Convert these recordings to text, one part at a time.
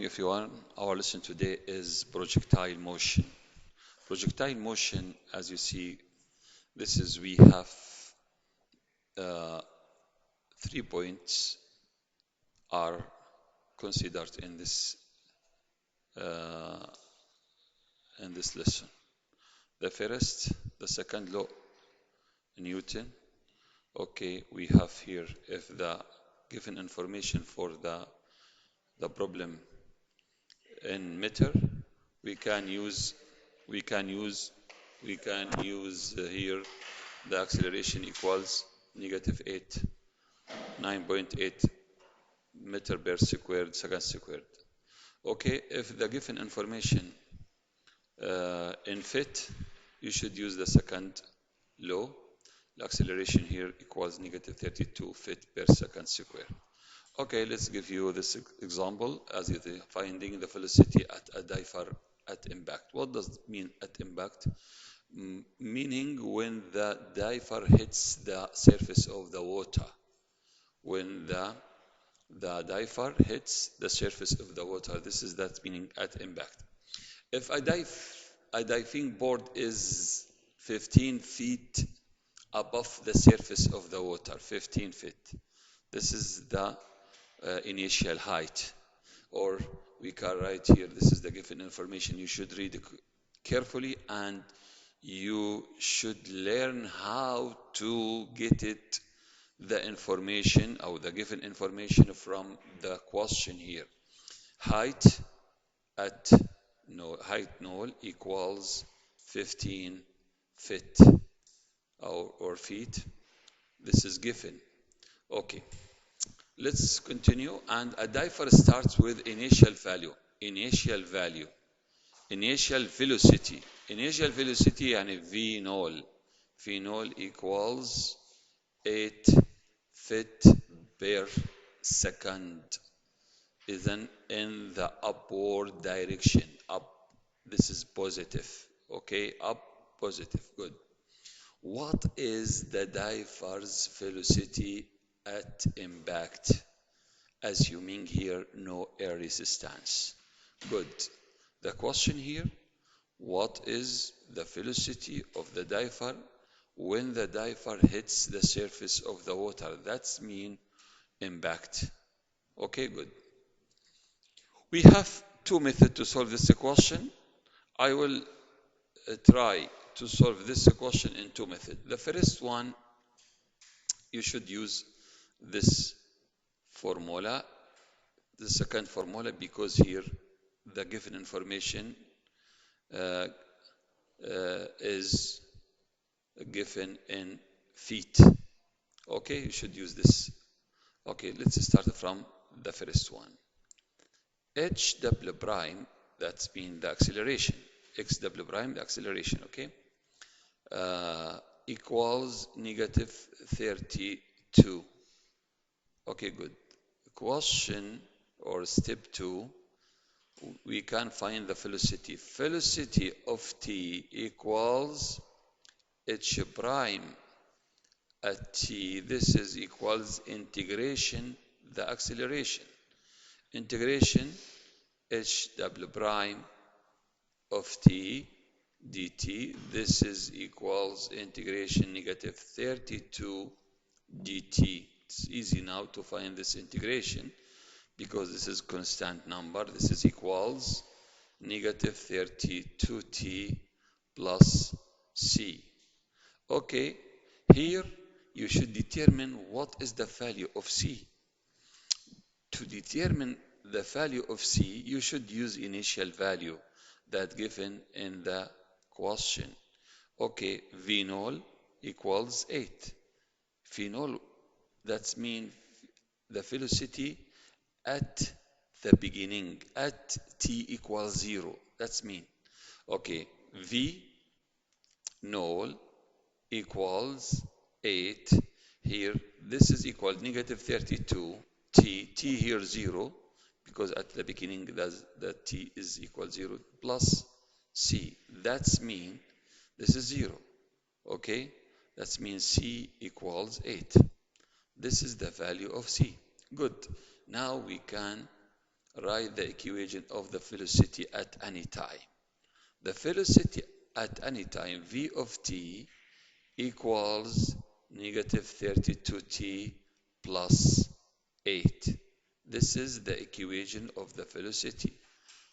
If you want, our lesson today is projectile motion. Projectile motion, as you see, we have uh, 3 points are considered uh, in this lesson. The first, the second law, Newton. Okay, we have here if the given information for the problem in meter, we can use we can use we can use here the acceleration equals negative 9.8 meter per squared second squared. Okay, if the given information in fit, you should use the second law. The acceleration here equals negative 32 feet per second squared. Okay, let's give you this example as it is finding the velocity at a diver at impact. What does it mean at impact? Meaning when the diver hits the surface of the water. When the diver hits the surface of the water, this is that meaning at impact. If a diving board is 15 feet above the surface of the water, 15 feet. This is the initial height, or we can write here, this is the given information. You should read it carefully and you should learn how to get it, the information or the given information from the question here. Height at height null equals 15 feet or feet. This is given. Okay. Let's continue. And a diver starts with initial value, initial velocity. Initial velocity يعني V null. V null equals 8 feet per second. Then in the upward direction, up. This is positive. Okay, up, positive. Good. What is the diver's velocity at impact, assuming here no air resistance? Good. The question here, what is the velocity of the diver when the diver hits the surface of the water? That's mean impact. Okay, good. We have two methods to solve this question. I will try to solve this question in two methods. The first one, you should use this formula, the second formula, because here the given information is given in feet. Okay, you should use this. Okay, let's start from the first one. H double prime, that's mean the acceleration. X double prime, the acceleration, okay, equals negative 32. Okay, good. Question or step 2, we can find the velocity. Velocity of t equals h prime at t. This is equals integration, the acceleration. Integration h double prime of t dt. This is equals integration negative 32 dt. It's easy now to find this integration because this is constant number. This is equals negative 32t plus c. Okay, here you should determine what is the value of c. To determine the value of c, you should use initial value that given in the question. Okay, V null equals 8. V null, that's mean the velocity at the beginning, at t equals 0. That's mean. Okay, V null equals 8. Here, this is equal negative 32. T here 0, because at the beginning the t is equal 0 plus c. That's mean this is 0. Okay, that means c equals 8. This is the value of c. Good. Now we can write the equation of the velocity at any time. The velocity at any time, v of t, equals negative 32t plus 8. This is the equation of the velocity.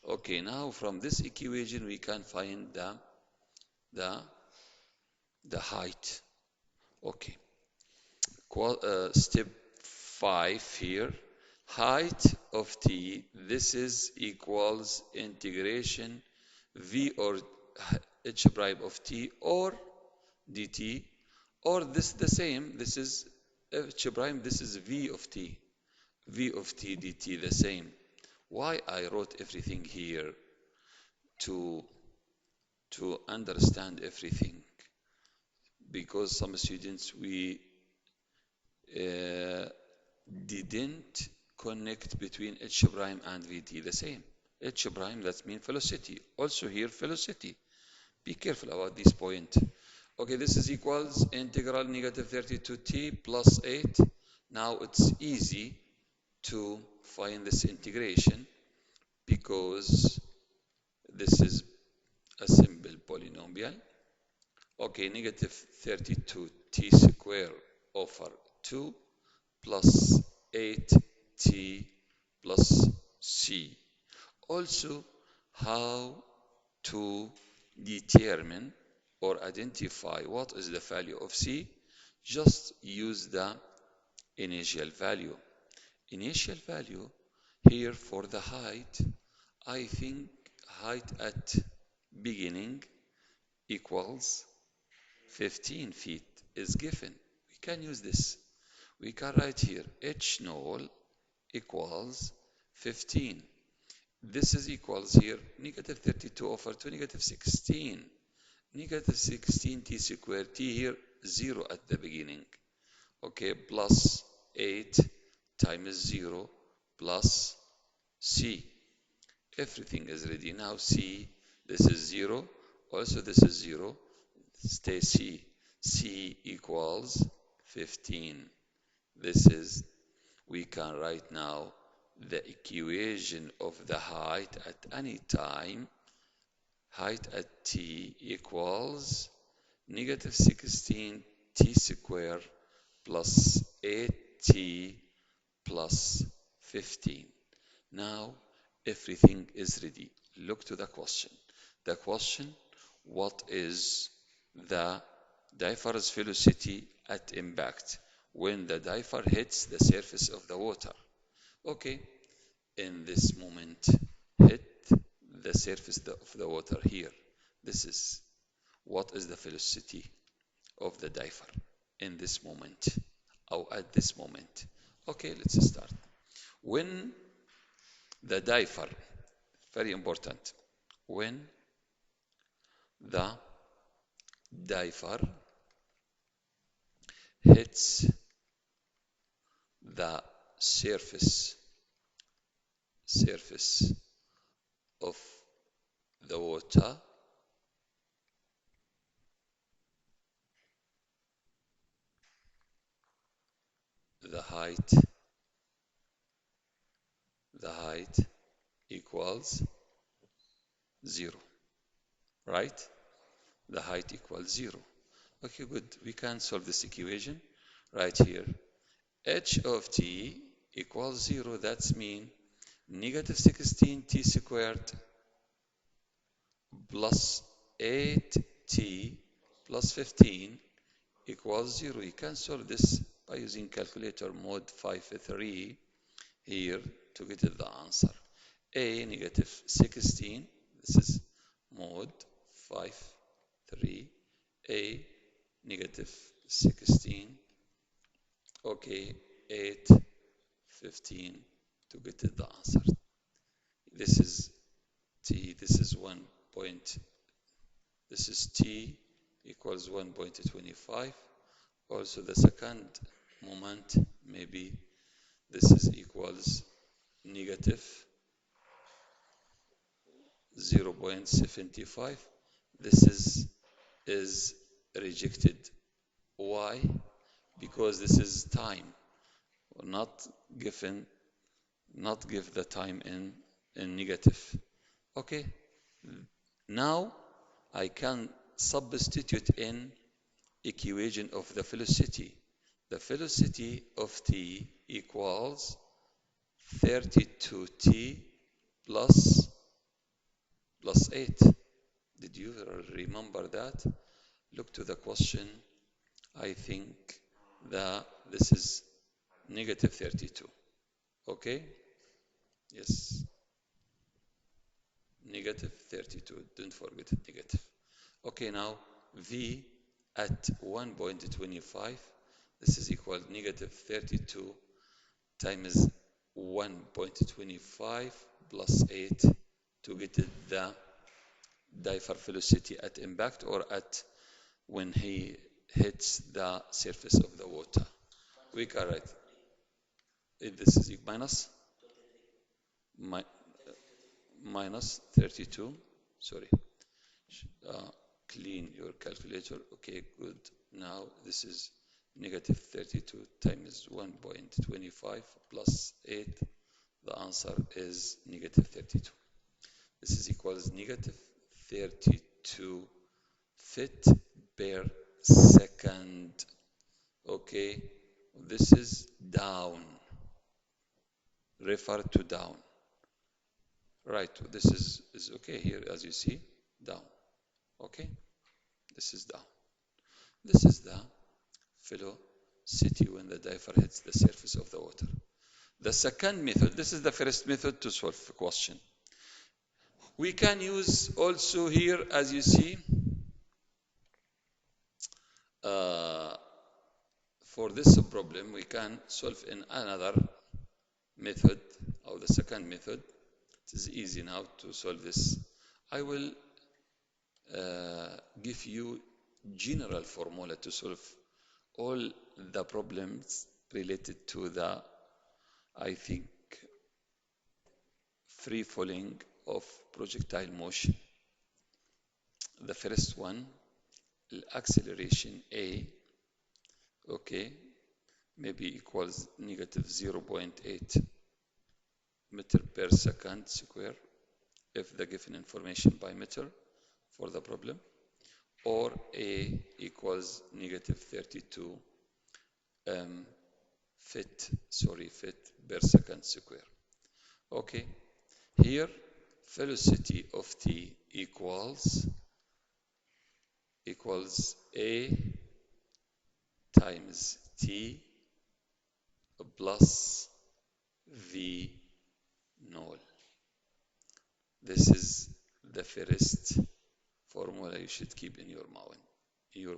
Okay, now from this equation we can find the, the height. Okay, step 5 here. Height of t, this is equals integration v or h prime of t or dt, or this the same, this is h prime, this is v of t dt, the same. Why I wrote everything here? To understand everything, because some students we didn't connect between h prime and vt, the same. H prime, that means velocity. Also here, velocity. Be careful about this point. Okay, this is equals integral negative 32t plus 8. Now it's easy to find this integration because this is a simple polynomial. Okay, negative 32t squared over 2 plus 8t plus c. Also, how to determine or identify what is the value of c? Just use the initial value. Initial value here for the height, I think height at beginning equals 15 feet is given. We can use this. We can write here h null equals 15. This is equals here negative 32 over 2, negative 16. Negative 16t squared, t here 0 at the beginning. Okay, plus 8 times 0 plus c. Everything is ready. Now c, this is 0. Also this is 0. Stay c. c equals 15. This is, we can write now the equation of the height at any time. Height at t equals negative 16t squared plus 8t plus 15. Now everything is ready. Look to the question. The question, what is the diver's velocity at impact when the diver hits the surface of the water? Okay, in this moment, hit the surface of the water here. This is what is the velocity of the diver in this moment or at this moment. Okay, let's start. When the diver, very important, when the diver hits the surface of the water, the height equals 0, right? The height equals 0. Okay, good. We can solve this equation right here. H of t equals 0. That's mean negative 16t squared plus 8t plus 15 equals 0. You can solve this by using calculator mode 53 here to get the answer. A negative 16, this is mode 53, A negative 16, okay, 8, 15 to get the answer. This is t, this is 1 point, this is t equals 1.25. Also the second moment, maybe this is equals negative 0.75. This is rejected. Why? Because this is time, not given not give the time in negative. Okay, now I can substitute in equation of the velocity. The velocity of t equals 32t plus 8. Did you remember that? Look to the question. I think that this is negative 32. Okay? Yes, negative 32. Don't forget negative. Okay, now V at 1.25. This is equal to negative 32 times 1.25 plus 8 to get the diver velocity at impact or at when he hits the surface of the water. We can write this is minus mi minus 32. Sorry, clean your calculator. Okay, good. Now this is negative 32 times 1.25 plus 8. The answer is negative 32. This is equals negative 32 feet per second. Okay, this is down. Refer to down. Right, this is okay here as you see, down. Okay, this is down. This is the velocity when the diver hits the surface of the water. The second method, this is the first method to solve the question. We can use also here, as you see, for this problem, we can solve in another method, or the second method. It is easy now to solve this. I will give you general formula to solve all the problems related to the, I think, free falling of projectile motion. The first one, acceleration A, okay, maybe equals negative 0.8 meter per second square if the given information by meter for the problem, or A equals negative 32 feet per second square. Okay, here velocity of t equals A times t plus v null. This is the first formula you should keep in your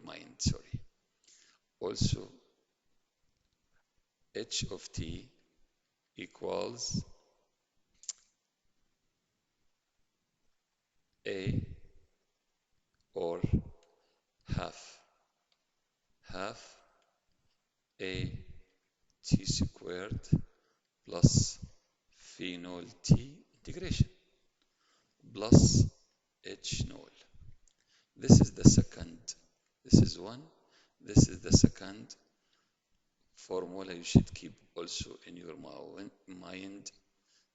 mind. Sorry. Also, h of t equals a or half a t squared plus phenol t integration plus h null. This is the second. This is one. This is the second formula you should keep also in your mind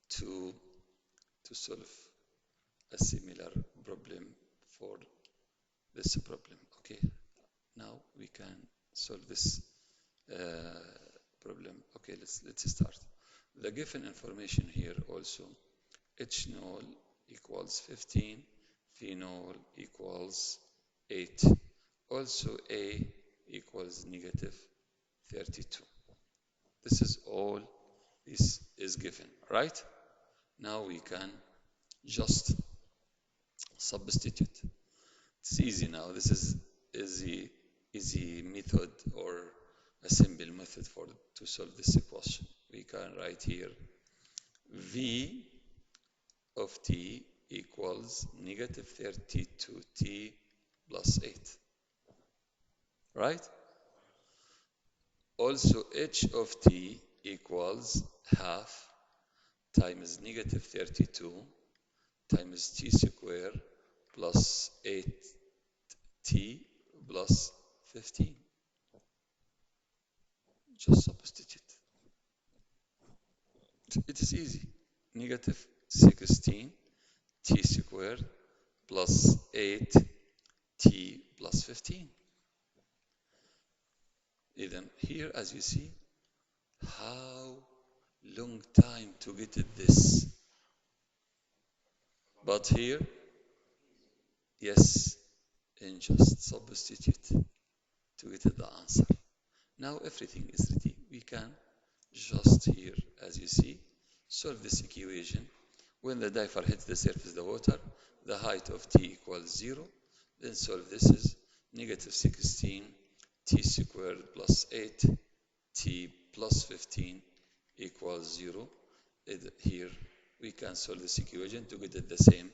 to solve a similar problem for this problem. Okay, now we can solve this problem. Okay, let's start. The given information here also, H null equals 15, phenol equals 8. Also A equals negative 32. This is all is given, right? Now we can just substitute. It's easy now. This is easy method or a simple method to solve this equation. We can write here V of t equals negative 32t plus 8. Right? Also, h of t equals half times negative 32 times t squared plus 8t plus 15. Just substitute. It is easy. Negative 16 t squared plus 8 t plus 15. Then here, as you see, how long time to get it this. But here, yes, and just substitute to get the answer. Now everything is ready. We can just here, as you see, solve this equation. When the diaphragm hits the surface of the water, the height of t equals 0. Then solve this is negative 16 t squared plus 8 t plus 15 equals 0. Here we can solve this equation to get it the same.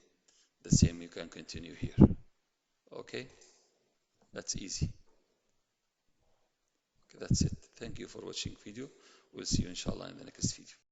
The same you can continue here. Okay, that's easy. Okay, that's it. Thank you for watching video. We'll see you inshallah in the next video.